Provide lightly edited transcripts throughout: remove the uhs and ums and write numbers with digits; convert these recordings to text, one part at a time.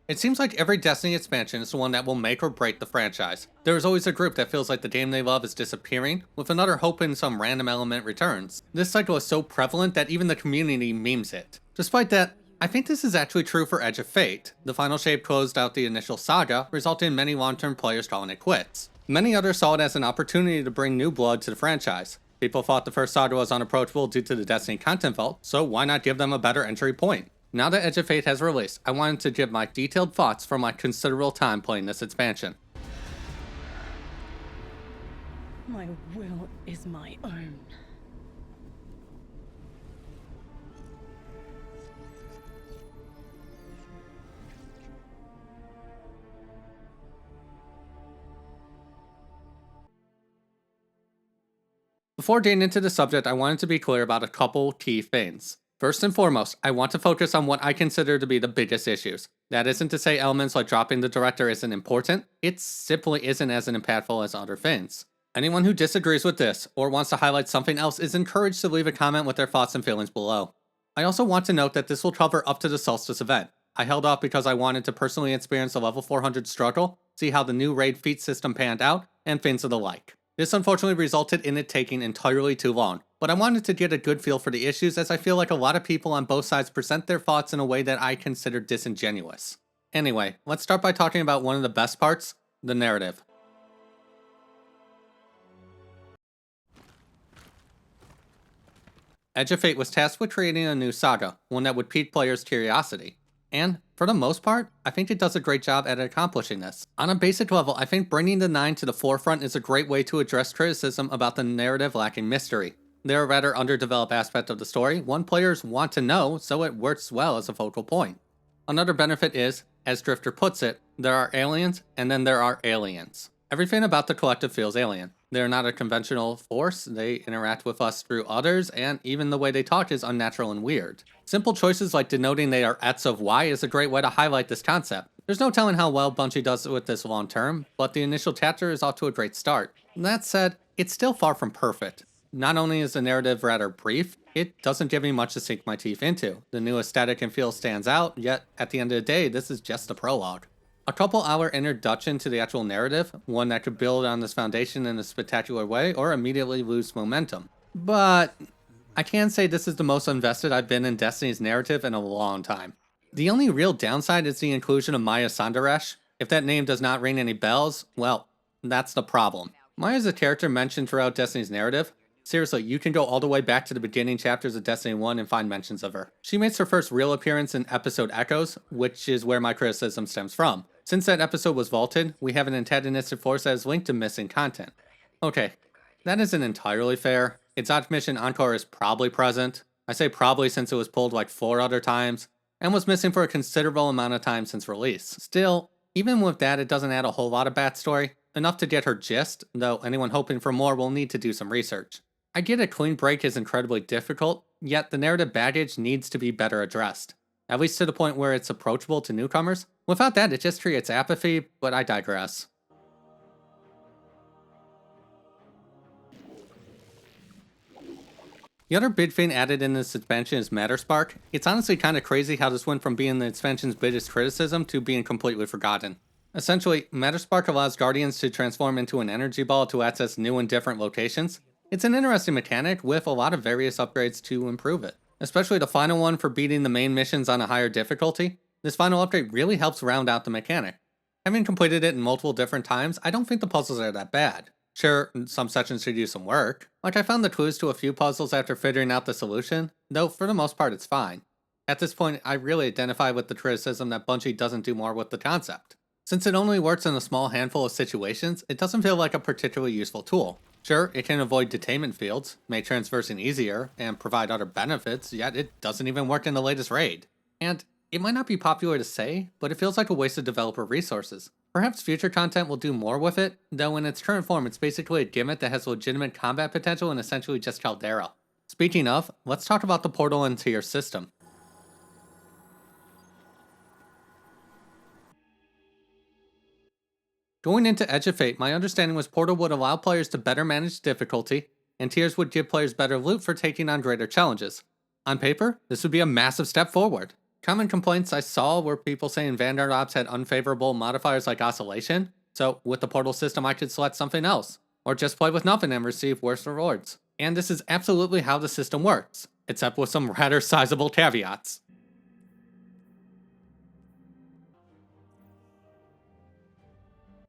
It seems like every Destiny expansion is the one that will make or break the franchise. There is always a group that feels like the game they love is disappearing, with another hoping some random element returns. This cycle is so prevalent that even the community memes it. Despite that, I think this is actually true for Edge of Fate. The final shape closed out the initial saga, resulting in many long-term players calling it quits. Many others saw it as an opportunity to bring new blood to the franchise. People thought the first saga was unapproachable due to the Destiny content vault, so why not give them a better entry point? Now that Edge of Fate has released, I wanted to give my detailed thoughts from my considerable time playing this expansion. My will is my own. Before getting into the subject, I wanted to be clear about a couple key things. First and foremost, I want to focus on what I consider to be the biggest issues. That isn't to say elements like dropping the director isn't important, it simply isn't as impactful as other things. Anyone who disagrees with this, or wants to highlight something else, is encouraged to leave a comment with their thoughts and feelings below. I also want to note that this will cover up to the Solstice event. I held off because I wanted to personally experience the level 400 struggle, see how the new raid feat system panned out, and things of the like. This unfortunately resulted in it taking entirely too long, but I wanted to get a good feel for the issues as I feel like a lot of people on both sides present their thoughts in a way that I consider disingenuous. Anyway, let's start by talking about one of the best parts, the narrative. Edge of Fate was tasked with creating a new saga, one that would pique players' curiosity. And, for the most part, I think it does a great job at accomplishing this. On a basic level, I think bringing the 9 to the forefront is a great way to address criticism about the narrative lacking mystery. They're a rather underdeveloped aspect of the story, one players want to know, so it works well as a focal point. Another benefit is, as Drifter puts it, there are aliens, and then there are aliens. Everything about the collective feels alien. They're not a conventional force, they interact with us through others, and even the way they talk is unnatural and weird. Simple choices like denoting they are Ets of Y is a great way to highlight this concept. There's no telling how well Bungie does with this long term, but the initial chapter is off to a great start. That said, it's still far from perfect. Not only is the narrative rather brief, it doesn't give me much to sink my teeth into. The new aesthetic and feel stands out, yet at the end of the day, this is just a prologue. A couple hour introduction to the actual narrative, one that could build on this foundation in a spectacular way or immediately lose momentum. But I can say this is the most invested I've been in Destiny's narrative in a long time. The only real downside is the inclusion of Maya Sandaresh. If that name does not ring any bells, well, that's the problem. Maya is a character mentioned throughout Destiny's narrative. Seriously, you can go all the way back to the beginning chapters of Destiny 1 and find mentions of her. She makes her first real appearance in episode Echoes, which is where my criticism stems from. Since that episode was vaulted, we have an antagonistic force that is linked to missing content. Okay, that isn't entirely fair. Exotic Mission Encore is probably present. I say probably since it was pulled like 4 other times, and was missing for a considerable amount of time since release. Still, even with that, it doesn't add a whole lot of backstory. Enough to get her gist, though anyone hoping for more will need to do some research. I get a clean break is incredibly difficult, yet the narrative baggage needs to be better addressed. At least to the point where it's approachable to newcomers. Without that, it just creates apathy, but I digress. The other big thing added in this expansion is Matterspark. It's honestly kind of crazy how this went from being the expansion's biggest criticism to being completely forgotten. Essentially, Matterspark allows Guardians to transform into an energy ball to access new and different locations. It's an interesting mechanic with a lot of various upgrades to improve it. Especially the final one for beating the main missions on a higher difficulty. This final upgrade really helps round out the mechanic. Having completed it in multiple different times, I don't think the puzzles are that bad. Sure, some sections should use some work. Like I found the clues to a few puzzles after figuring out the solution, though for the most part it's fine. At this point, I really identify with the criticism that Bungie doesn't do more with the concept. Since it only works in a small handful of situations, it doesn't feel like a particularly useful tool. Sure, it can avoid detainment fields, make transversing easier, and provide other benefits, yet it doesn't even work in the latest raid. And it might not be popular to say, but it feels like a waste of developer resources. Perhaps future content will do more with it, though in its current form it's basically a gimmick that has legitimate combat potential and essentially just Caldera. Speaking of, let's talk about the portal into your system. Going into Edge of Fate, my understanding was Portal would allow players to better manage difficulty, and tiers would give players better loot for taking on greater challenges. On paper, this would be a massive step forward. Common complaints I saw were people saying Vanguard ops had unfavorable modifiers like oscillation, so with the portal system I could select something else, or just play with nothing and receive worse rewards. And this is absolutely how the system works, except with some rather sizable caveats.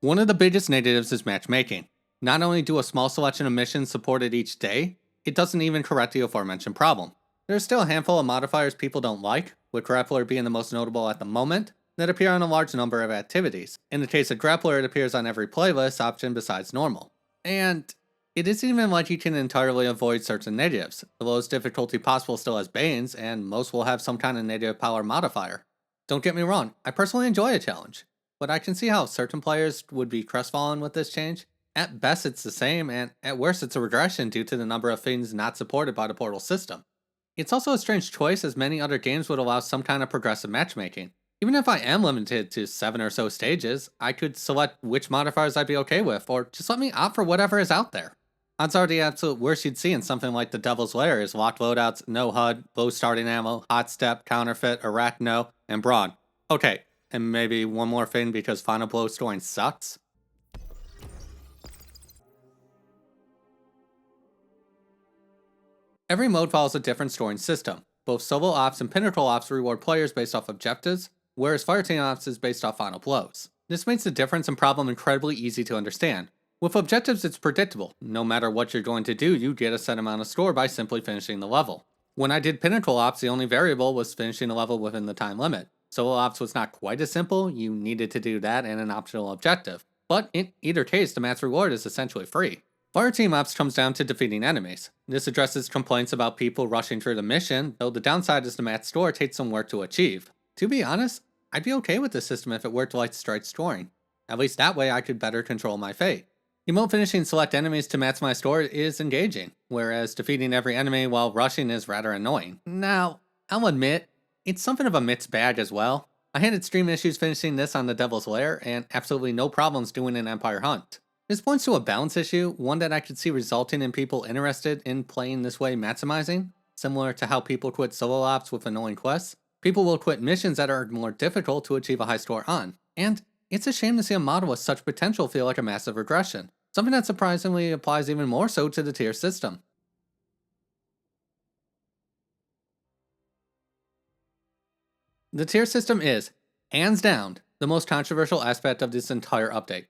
One of the biggest negatives is matchmaking. Not only do a small selection of missions supported each day, it doesn't even correct the aforementioned problem. There's still a handful of modifiers people don't like, with Grappler being the most notable at the moment, that appear on a large number of activities. In the case of Grappler, it appears on every playlist option besides normal. And it isn't even like you can entirely avoid certain negatives. The lowest difficulty possible still has Banes, and most will have some kind of negative power modifier. Don't get me wrong, I personally enjoy a challenge, but I can see how certain players would be crestfallen with this change. At best it's the same, and at worst it's a regression due to the number of things not supported by the Portal system. It's also a strange choice, as many other games would allow some kind of progressive matchmaking. Even if I am limited to 7 or so stages, I could select which modifiers I'd be okay with, or just let me opt for whatever is out there. Odds are the absolute worst you'd see in something like the Devil's Lair is locked loadouts, no HUD, low starting ammo, hot step, counterfeit, arachno, and brawn. Okay, and maybe one more thing because Final Blow scoring sucks. Every mode follows a different scoring system. Both solo ops and pinnacle ops reward players based off objectives, whereas Fireteam ops is based off final blows. This makes the difference and problem incredibly easy to understand. With objectives, it's predictable. No matter what you're going to do, you get a set amount of score by simply finishing the level. When I did pinnacle ops, the only variable was finishing the level within the time limit. Solo ops was not quite as simple, you needed to do that and an optional objective. But in either case, the max reward is essentially free. Fireteam ops comes down to defeating enemies. This addresses complaints about people rushing through the mission, though the downside is the max score takes some work to achieve. To be honest, I'd be okay with this system if it worked like straight scoring. At least that way I could better control my fate. Emote finishing select enemies to match my score is engaging, whereas defeating every enemy while rushing is rather annoying. Now, I'll admit, it's something of a mixed bag as well. I had extreme issues finishing this on the Devil's Lair, and absolutely no problems doing an Empire Hunt. This points to a balance issue, one that I could see resulting in people interested in playing this way maximizing. Similar to how people quit solo ops with annoying quests, people will quit missions that are more difficult to achieve a high score on. And it's a shame to see a model with such potential feel like a massive regression, something that surprisingly applies even more so to the tier system. The tier system is, hands down, the most controversial aspect of this entire update.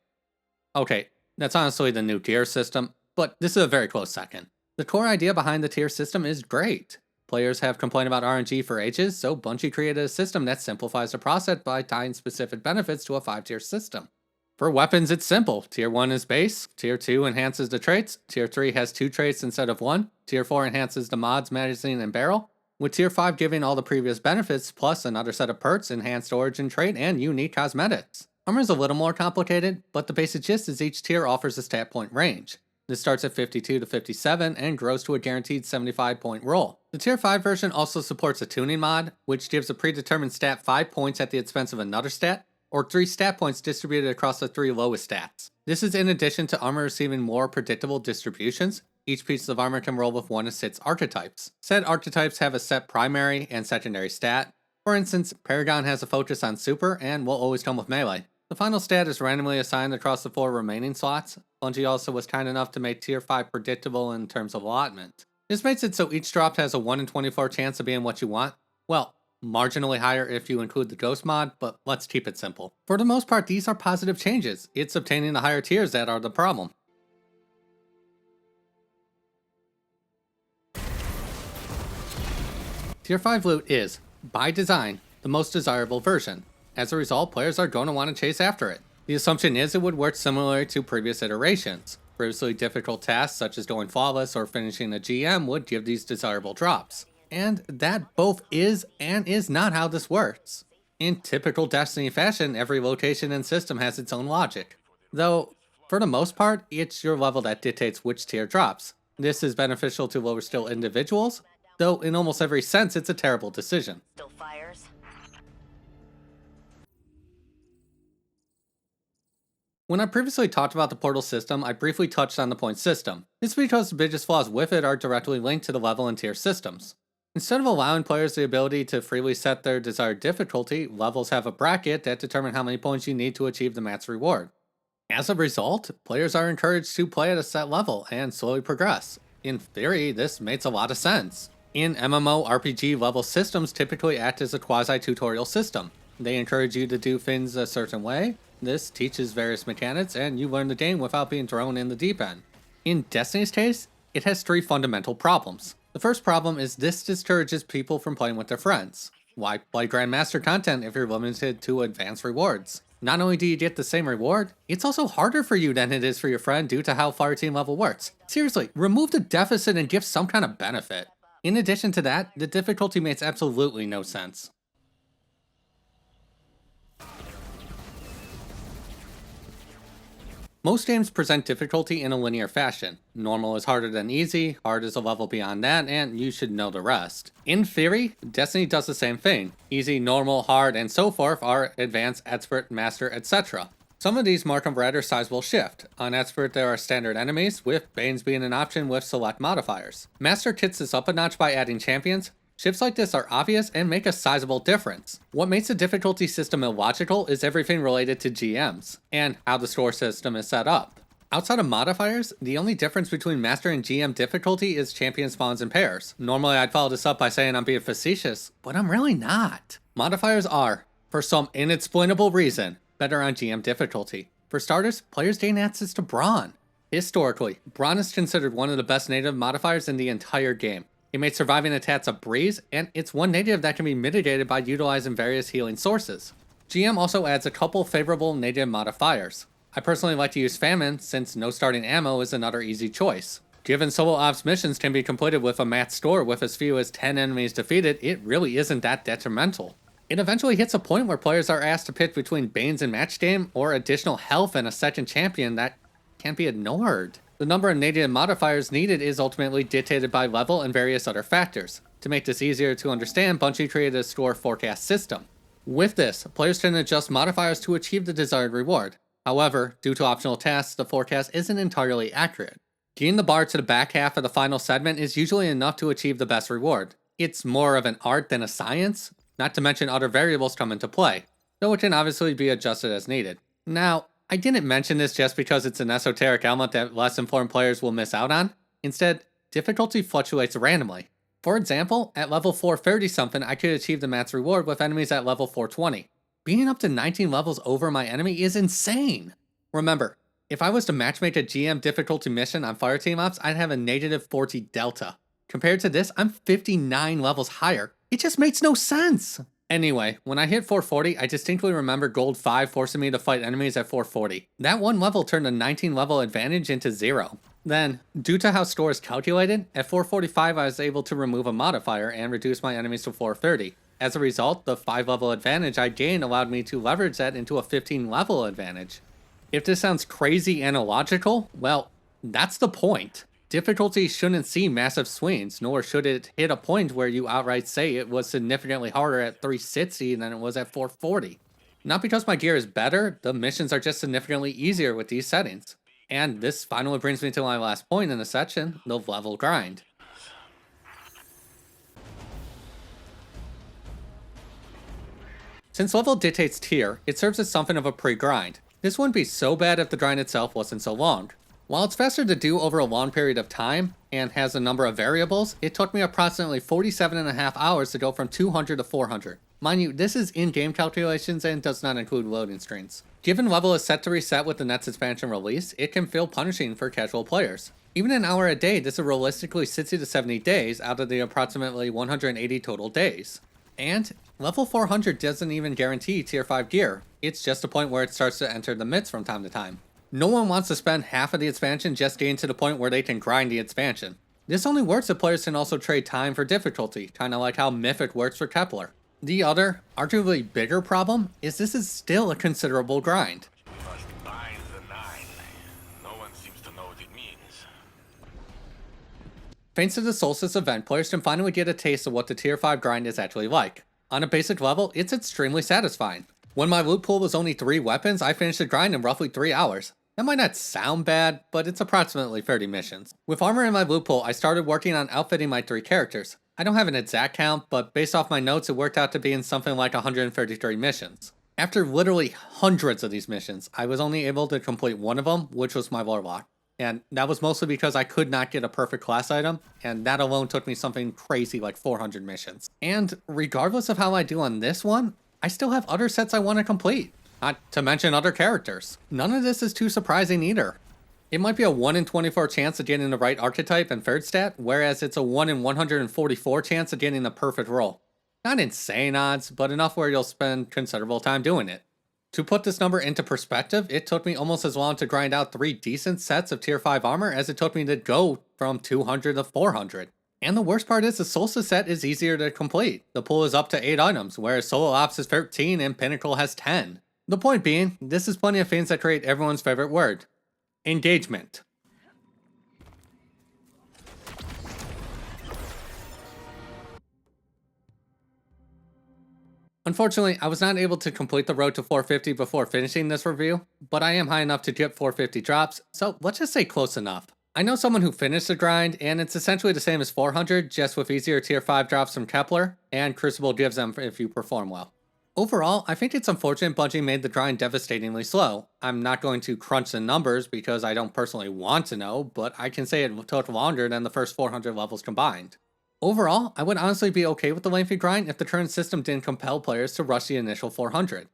Okay, that's honestly the new tier system, but this is a very close second. The core idea behind the tier system is great. Players have complained about RNG for ages, so Bungie created a system that simplifies the process by tying specific benefits to a 5-tier system. For weapons, it's simple. Tier 1 is base, Tier 2 enhances the traits, Tier 3 has 2 traits instead of 1, Tier 4 enhances the mods, magazine, and barrel, with Tier 5 giving all the previous benefits plus another set of perks, enhanced origin trait, and unique cosmetics. Armor is a little more complicated, but the basic gist is each tier offers a stat point range. This starts at 52 to 57 and grows to a guaranteed 75 point roll. The Tier 5 version also supports a tuning mod, which gives a predetermined stat 5 points at the expense of another stat, or 3 stat points distributed across the 3 lowest stats. This is in addition to armor receiving more predictable distributions. Each piece of armor can roll with 1 of 6 archetypes. Said archetypes have a set primary and secondary stat. For instance, Paragon has a focus on super and will always come with melee. The final stat is randomly assigned across the 4 remaining slots. Bungie also was kind enough to make Tier 5 predictable in terms of allotment. This makes it so each drop has a 1 in 24 chance of being what you want. Well, marginally higher if you include the Ghost mod, but let's keep it simple. For the most part, these are positive changes. It's obtaining the higher tiers that are the problem. Tier 5 loot is, by design, the most desirable version. As a result, players are going to want to chase after it. The assumption is it would work similarly to previous iterations. Previously difficult tasks such as going flawless or finishing a GM would give these desirable drops. And that both is and is not how this works. In typical Destiny fashion, every location and system has its own logic. Though, for the most part, it's your level that dictates which tier drops. This is beneficial to lower skill individuals, though in almost every sense it's a terrible decision. Still fires? When I previously talked about the portal system, I briefly touched on the point system. This is because the biggest flaws with it are directly linked to the level and tier systems. Instead of allowing players the ability to freely set their desired difficulty, levels have a bracket that determine how many points you need to achieve the max reward. As a result, players are encouraged to play at a set level and slowly progress. In theory, this makes a lot of sense. In MMORPG, level systems typically act as a quasi-tutorial system. They encourage you to do things a certain way. This teaches various mechanics, and you learn the game without being thrown in the deep end. In Destiny's case, it has three fundamental problems. The first problem is this discourages people from playing with their friends. Why play Grandmaster content if you're limited to advanced rewards? Not only do you get the same reward, it's also harder for you than it is for your friend due to how Fireteam level works. Seriously, remove the deficit and give some kind of benefit. In addition to that, the difficulty makes absolutely no sense. Most games present difficulty in a linear fashion. Normal is harder than easy, hard is a level beyond that, and you should know the rest. In theory, Destiny does the same thing. Easy, normal, hard, and so forth are advanced, expert, master, etc. Some of these mark a rather sizable shift. On expert, there are standard enemies, with Banes being an option with select modifiers. Master kicks this up a notch by adding champions. Shifts like this are obvious and make a sizable difference. What makes the difficulty system illogical is everything related to GMs, and how the score system is set up. Outside of modifiers, the only difference between Master and GM difficulty is champion spawns in pairs. Normally I'd follow this up by saying I'm being facetious, but I'm really not. Modifiers are, for some inexplainable reason, better on GM difficulty. For starters, players gain access to Brawn. Historically, Brawn is considered one of the best native modifiers in the entire game. It makes surviving attacks a breeze, and it's one native that can be mitigated by utilizing various healing sources. GM also adds a couple favorable native modifiers. I personally like to use Famine, since no starting ammo is another easy choice. Given solo ops missions can be completed with a max score with as few as 10 enemies defeated, it really isn't that detrimental. It eventually hits a point where players are asked to pick between Banes and match game, or additional health and a second champion that can't be ignored. The number of native modifiers needed is ultimately dictated by level and various other factors. To make this easier to understand, Bungie created a score forecast system. With this, players can adjust modifiers to achieve the desired reward. However, due to optional tasks, the forecast isn't entirely accurate. Getting the bar to the back half of the final segment is usually enough to achieve the best reward. It's more of an art than a science, not to mention other variables come into play, though it can obviously be adjusted as needed. Now, I didn't mention this just because it's an esoteric element that less informed players will miss out on. Instead, difficulty fluctuates randomly. For example, at level 430 something, I could achieve the max reward with enemies at level 420. Being up to 19 levels over my enemy is insane! Remember, if I was to matchmake a GM difficulty mission on Fireteam ops, I'd have a negative 40 delta. Compared to this, I'm 59 levels higher. It just makes no sense! Anyway, when I hit 440, I distinctly remember Gold 5 forcing me to fight enemies at 440. That one level turned a 19 level advantage into 0. Then, due to how score is calculated, at 445 I was able to remove a modifier and reduce my enemies to 430. As a result, the 5 level advantage I gained allowed me to leverage that into a 15 level advantage. If this sounds crazy and illogical, well, that's the point. Difficulty shouldn't see massive swings, nor should it hit a point where you outright say it was significantly harder at 360 than it was at 440. Not because my gear is better, the missions are just significantly easier with these settings. And this finally brings me to my last point in the section, the level grind. Since level dictates tier, it serves as something of a pre-grind. This wouldn't be so bad if the grind itself wasn't so long. While it's faster to do over a long period of time, and has a number of variables, it took me approximately 47.5 hours to go from 200 to 400. Mind you, this is in-game calculations and does not include loading screens. Given level is set to reset with the next expansion release, it can feel punishing for casual players. Even an hour a day, this is realistically 60 to 70 days out of the approximately 180 total days. And level 400 doesn't even guarantee tier 5 gear, it's just a point where it starts to enter the myths from time to time. No one wants to spend half of the expansion just getting to the point where they can grind the expansion. This only works if players can also trade time for difficulty, kinda like how Mythic works for Kepler. The other, arguably bigger problem is this is still a considerable grind. We must bind the 9. No one seems to know what it means. Thanks to the Solstice event, players can finally get a taste of what the tier 5 grind is actually like. On a basic level, it's extremely satisfying. When my loot pool was only 3 weapons, I finished the grind in roughly 3 hours. That might not sound bad, but it's approximately 30 missions. With armor in my loot pool, I started working on outfitting my 3 characters. I don't have an exact count, but based off my notes, it worked out to be in something like 133 missions. After literally hundreds of these missions, I was only able to complete one of them, which was my Warlock. And that was mostly because I could not get a perfect class item, and that alone took me something crazy like 400 missions. And regardless of how I do on this one, I still have other sets I want to complete. Not to mention other characters. None of this is too surprising either. It might be a 1 in 24 chance of getting the right archetype and third stat, whereas it's a 1 in 144 chance of getting the perfect roll. Not insane odds, but enough where you'll spend considerable time doing it. To put this number into perspective, it took me almost as long to grind out 3 decent sets of tier 5 armor as it took me to go from 200 to 400. And the worst part is the Solstice set is easier to complete. The pool is up to 8 items, whereas Solo Ops is 13 and Pinnacle has 10. The point being, this is plenty of things that create everyone's favorite word. Engagement. Unfortunately, I was not able to complete the road to 450 before finishing this review, but I am high enough to get 450 drops, so let's just say close enough. I know someone who finished the grind, and it's essentially the same as 400, just with easier tier 5 drops from Kepler, and Crucible gives them if you perform well. Overall, I think it's unfortunate Bungie made the grind devastatingly slow. I'm not going to crunch the numbers because I don't personally want to know, but I can say it took longer than the first 400 levels combined. Overall, I would honestly be okay with the lengthy grind if the current system didn't compel players to rush the initial 400.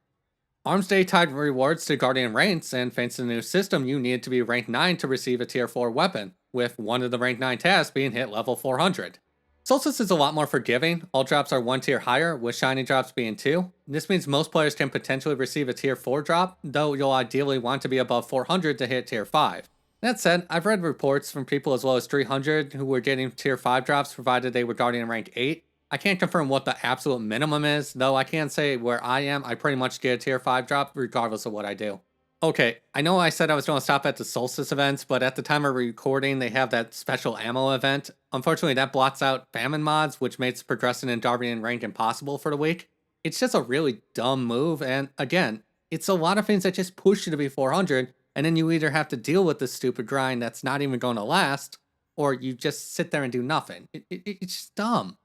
Arms Day tied rewards to Guardian ranks, and thanks to the new system, you needed to be rank 9 to receive a tier 4 weapon, with one of the rank 9 tasks being hit level 400. Solstice is a lot more forgiving. All drops are 1 tier higher, with shiny drops being 2. This means most players can potentially receive a tier 4 drop, though you'll ideally want to be above 400 to hit tier 5. That said, I've read reports from people as low as 300 who were getting tier 5 drops provided they were Guardian rank 8. I can't confirm what the absolute minimum is, though I can say where I am, I pretty much get a tier 5 drop regardless of what I do. Okay, I know I said I was going to stop at the Solstice events, but at the time of recording, they have that special ammo event. Unfortunately, that blocks out famine mods, which makes progressing in Guardian rank impossible for the week. It's just a really dumb move, and again, it's a lot of things that just push you to be 400, and then you either have to deal with this stupid grind that's not even going to last, or you just sit there and do nothing. It's just dumb.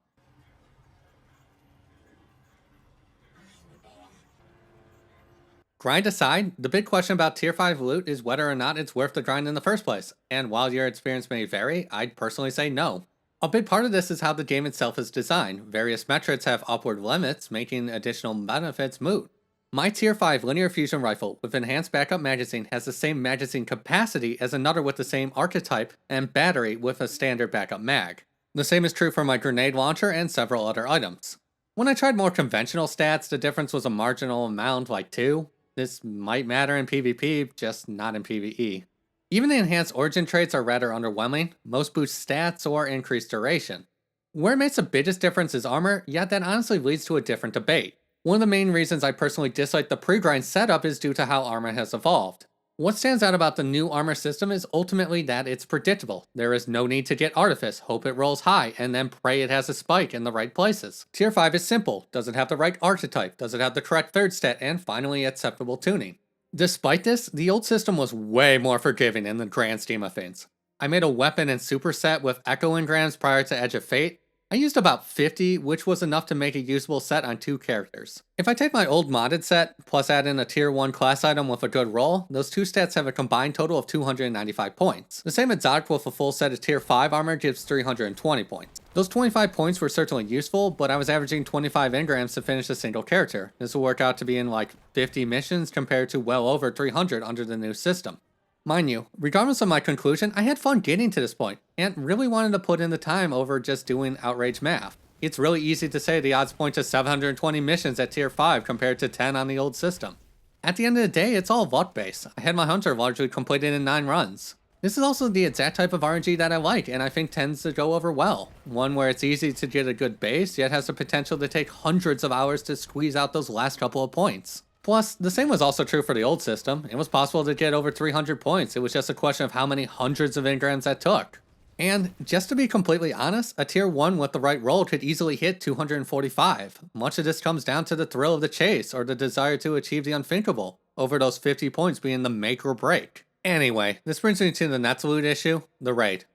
Grind aside, the big question about tier 5 loot is whether or not it's worth the grind in the first place, and while your experience may vary, I'd personally say no. A big part of this is how the game itself is designed. Various metrics have upward limits, making additional benefits moot. My tier 5 linear fusion rifle with enhanced backup magazine has the same magazine capacity as another with the same archetype and battery with a standard backup mag. The same is true for my grenade launcher and several other items. When I tried more conventional stats, the difference was a marginal amount like 2. This might matter in PvP, just not in PvE. Even the enhanced origin traits are rather underwhelming. Most boost stats or increase duration. Where it makes the biggest difference is armor, yet that honestly leads to a different debate. One of the main reasons I personally dislike the pre-grind setup is due to how armor has evolved. What stands out about the new armor system is ultimately that it's predictable. There is no need to get Artifice, hope it rolls high, and then pray it has a spike in the right places. Tier 5 is simple. Does it have the right archetype? Does it have the correct third stat? And finally, acceptable tuning. Despite this, the old system was way more forgiving in the grand scheme of things. I made a weapon and superset with Echo engrams prior to Edge of Fate. I used about 50, which was enough to make a usable set on 2 characters. If I take my old modded set, plus add in a tier 1 class item with a good roll, those 2 stats have a combined total of 295 points. The same exotic with a full set of tier 5 armor gives 320 points. Those 25 points were certainly useful, but I was averaging 25 engrams to finish a single character. This will work out to be in like 50 missions compared to well over 300 under the new system. Mind you, regardless of my conclusion, I had fun getting to this point, and really wanted to put in the time over just doing outrage math. It's really easy to say the odds point to 720 missions at tier 5 compared to 10 on the old system. At the end of the day, it's all luck based. I had my hunter largely completed in 9 runs. This is also the exact type of RNG that I like, and I think tends to go over well. One where it's easy to get a good base, yet has the potential to take hundreds of hours to squeeze out those last couple of points. Plus, the same was also true for the old system. It was possible to get over 300 points, it was just a question of how many hundreds of engrams that took. And, just to be completely honest, a tier 1 with the right roll could easily hit 245. Much of this comes down to the thrill of the chase, or the desire to achieve the unthinkable, over those 50 points being the make or break. Anyway, this brings me to the next loot issue, the raid.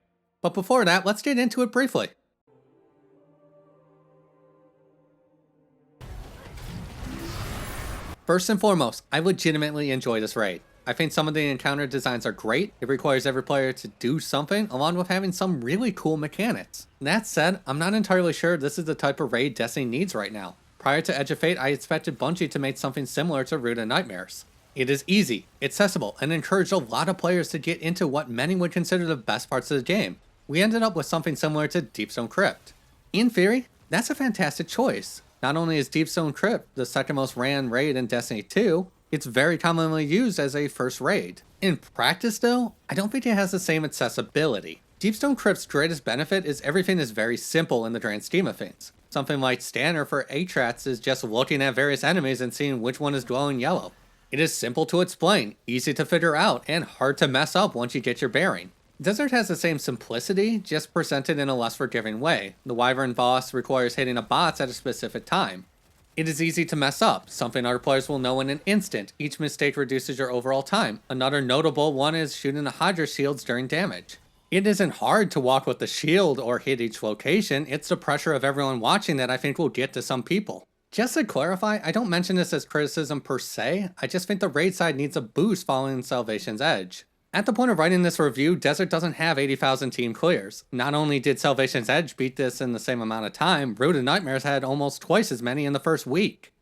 But before that, let's get into it briefly. First and foremost, I legitimately enjoy this raid. I think some of the encounter designs are great. It requires every player to do something, along with having some really cool mechanics. That said, I'm not entirely sure this is the type of raid Destiny needs right now. Prior to Edge of Fate, I expected Bungie to make something similar to Root of Nightmares. It is easy, accessible, and encouraged a lot of players to get into what many would consider the best parts of the game. We ended up with something similar to Deepstone Crypt. In theory, that's a fantastic choice. Not only is Deepstone Crypt the second most ran raid in Destiny 2, it's very commonly used as a first raid. In practice though, I don't think it has the same accessibility. Deepstone Crypt's greatest benefit is everything is very simple in the grand scheme of things. Something like Standard for Atrats is just looking at various enemies and seeing which one is glowing yellow. It is simple to explain, easy to figure out, and hard to mess up once you get your bearing. Desert has the same simplicity, just presented in a less forgiving way. The Wyvern boss requires hitting a boss at a specific time. It is easy to mess up, something other players will know in an instant. Each mistake reduces your overall time. Another notable one is shooting the Hydra shields during damage. It isn't hard to walk with the shield or hit each location, it's the pressure of everyone watching that I think will get to some people. Just to clarify, I don't mention this as criticism per se, I just think the raid side needs a boost following Salvation's Edge. At the point of writing this review, Desert doesn't have 80,000 team clears. Not only did Salvation's Edge beat this in the same amount of time, Root of Nightmares had almost twice as many in the first week.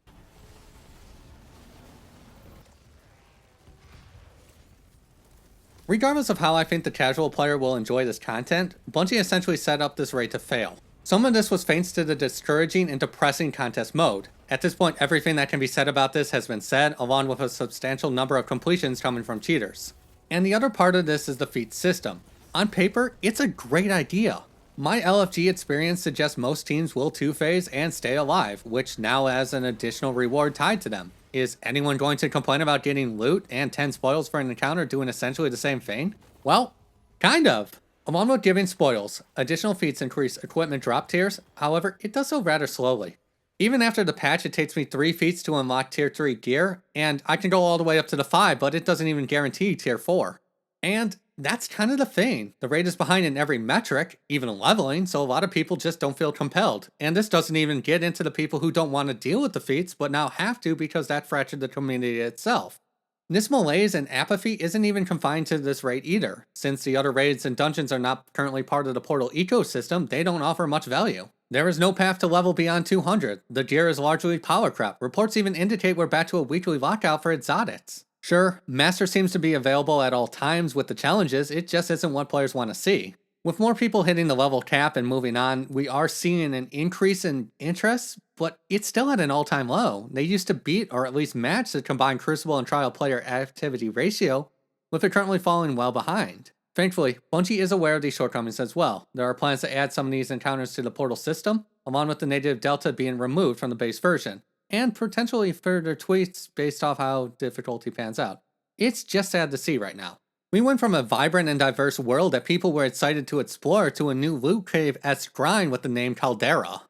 Regardless of how I think the casual player will enjoy this content, Bungie essentially set up this raid to fail. Some of this was thanks to the discouraging and depressing contest mode. At this point, everything that can be said about this has been said, along with a substantial number of completions coming from cheaters. And the other part of this is the feat system. On paper, it's a great idea. My LFG experience suggests most teams will two-phase and stay alive, which now has an additional reward tied to them. Is anyone going to complain about getting loot and 10 spoils for an encounter doing essentially the same thing? Well, kind of. Along with giving spoils, additional feats increase equipment drop tiers, however, it does so rather slowly. Even after the patch, it takes me 3 feats to unlock tier 3 gear, and I can go all the way up to the 5, but it doesn't even guarantee tier 4. And that's kind of the thing. The raid is behind in every metric, even leveling, so a lot of people just don't feel compelled. And this doesn't even get into the people who don't want to deal with the feats, but now have to because that fractured the community itself. This malaise and apathy isn't even confined to this raid either. Since the other raids and dungeons are not currently part of the Portal ecosystem, they don't offer much value. There is no path to level beyond 200. The gear is largely power crap. Reports even indicate we're back to a weekly lockout for exotics. Sure, Master seems to be available at all times with the challenges, it just isn't what players want to see. With more people hitting the level cap and moving on, we are seeing an increase in interest, but it's still at an all-time low. They used to beat or at least match the combined Crucible and Trial player activity ratio, with it currently falling well behind. Thankfully, Bungie is aware of these shortcomings as well. There are plans to add some of these encounters to the Portal system, along with the native Delta being removed from the base version, and potentially further tweaks based off how difficulty pans out. It's just sad to see right now. We went from a vibrant and diverse world that people were excited to explore to a new loot cave-esque grind with the name Caldera.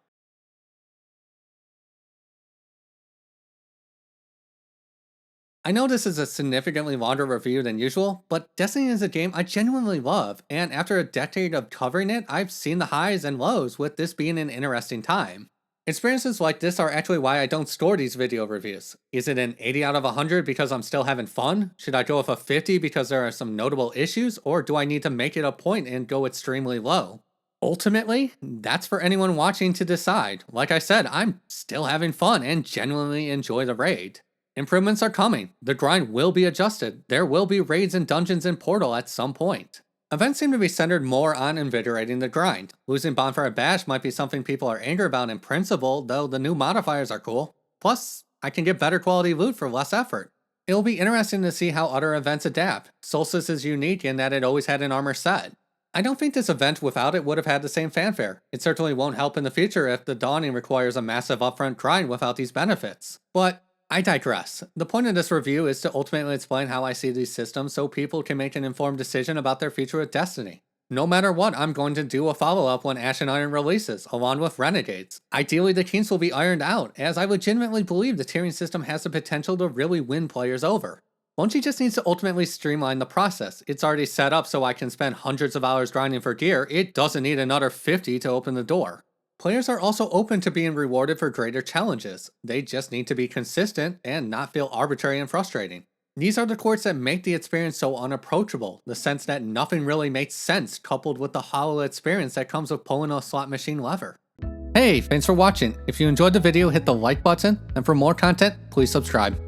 I know this is a significantly longer review than usual, but Destiny is a game I genuinely love, and after a decade of covering it, I've seen the highs and lows, with this being an interesting time. Experiences like this are actually why I don't score these video reviews. Is it an 80 out of 100 because I'm still having fun? Should I go with a 50 because there are some notable issues, or do I need to make it a point and go extremely low? Ultimately, that's for anyone watching to decide. Like I said, I'm still having fun and genuinely enjoy the raid. Improvements are coming. The grind will be adjusted. There will be raids and dungeons in Portal at some point. Events seem to be centered more on invigorating the grind. Losing Bonfire Bash might be something people are angry about in principle, though the new modifiers are cool. Plus, I can get better quality loot for less effort. It'll be interesting to see how other events adapt. Solstice is unique in that it always had an armor set. I don't think this event without it would have had the same fanfare. It certainly won't help in the future if the Dawning requires a massive upfront grind without these benefits. But I digress. The point of this review is to ultimately explain how I see these systems so people can make an informed decision about their future with Destiny. No matter what, I'm going to do a follow-up when Ash and Iron releases, along with Renegades. Ideally, the kinks will be ironed out, as I legitimately believe the tiering system has the potential to really win players over. Bungie just needs to ultimately streamline the process. It's already set up so I can spend hundreds of hours grinding for gear, it doesn't need another 50 to open the door. Players are also open to being rewarded for greater challenges. They just need to be consistent and not feel arbitrary and frustrating. These are the quirks that make the experience so unapproachable, the sense that nothing really makes sense coupled with the hollow experience that comes with pulling a slot machine lever. Hey, thanks for watching. If you enjoyed the video, hit the like button, and for more content, please subscribe.